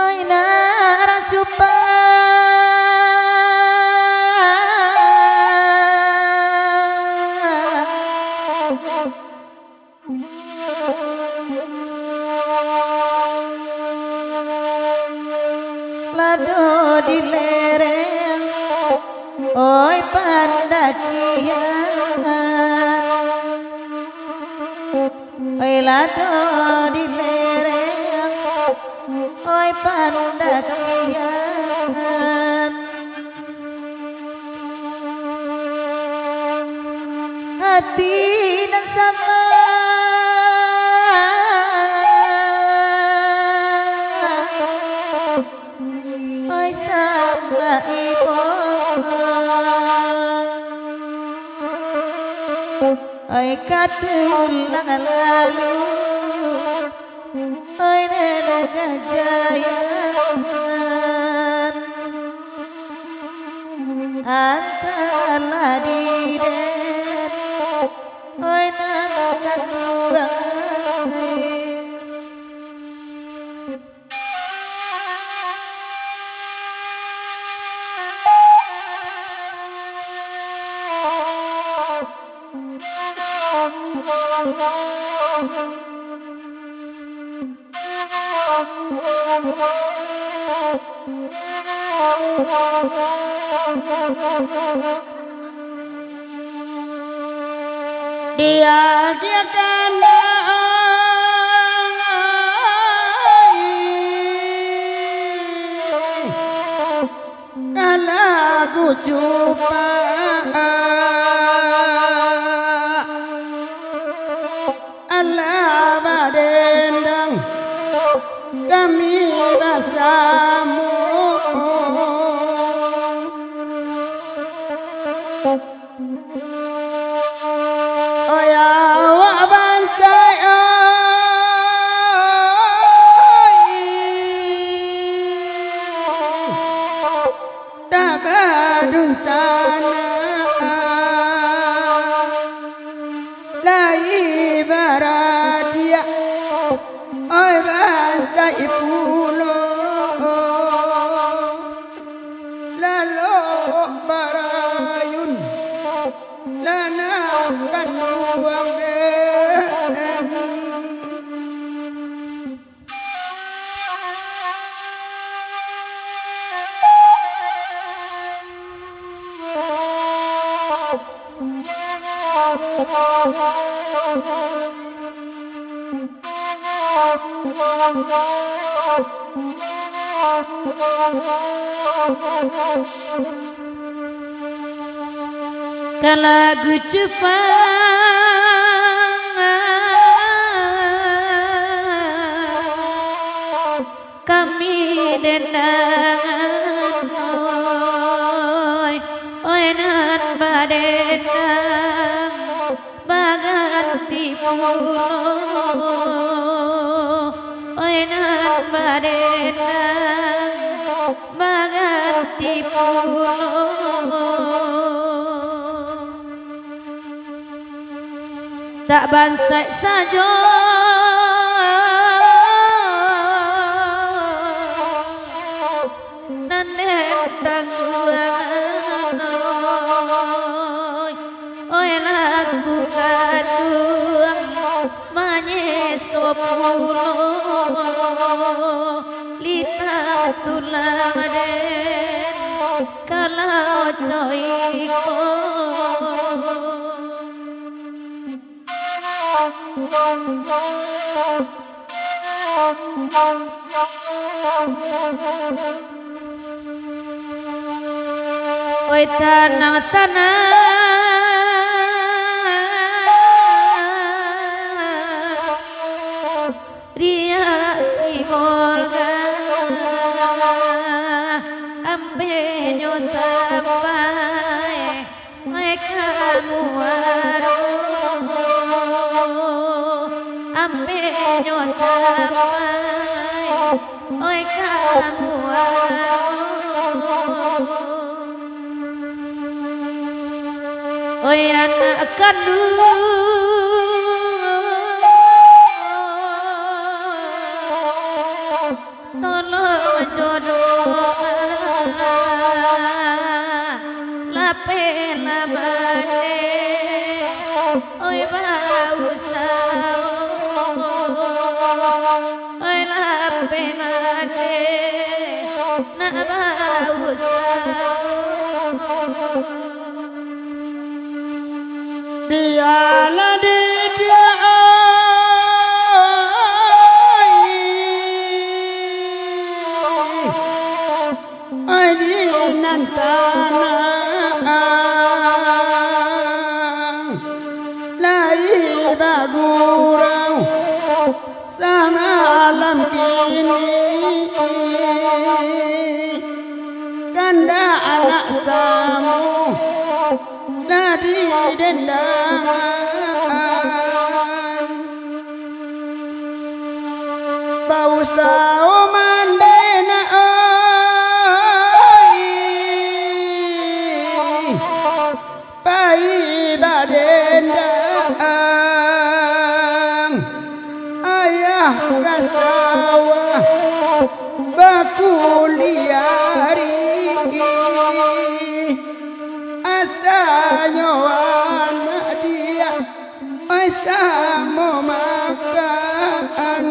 Aina racupa lado di lereng oi pandakian oi lado di lereng oi pandakian hati dan sama oi sama ibu oi katul lalu oi nenek gajayan antara diren oi nanak tuang dia kan kalau aku jumpa Allah badendang kami bersama oh ya wa bansai tak badun sana la ibarat dia oi bansai pulo lalu barayun lana kanuang kalagu Jepang kami denang oi nan badenang baganti pulo oi nan badenang baganti pulo tak bansai saja nanen tangguan oi lagu kaduang manyeso pulo lita tulang den kalau coiko oi tanah-tanah ria si morga ambenyo sama kamu waro ampe nyo sampai oi kamu waro oi anak kandung tolong jodoh lape labane oi bau sao oi lape mate na bau sao biarlah di dia di nantana lai bagurau sama alam kini kanda anak samu dari dendangan bau sao mandena pai badendang ayah rasawa bakuliari asanya anak dia asa mau makan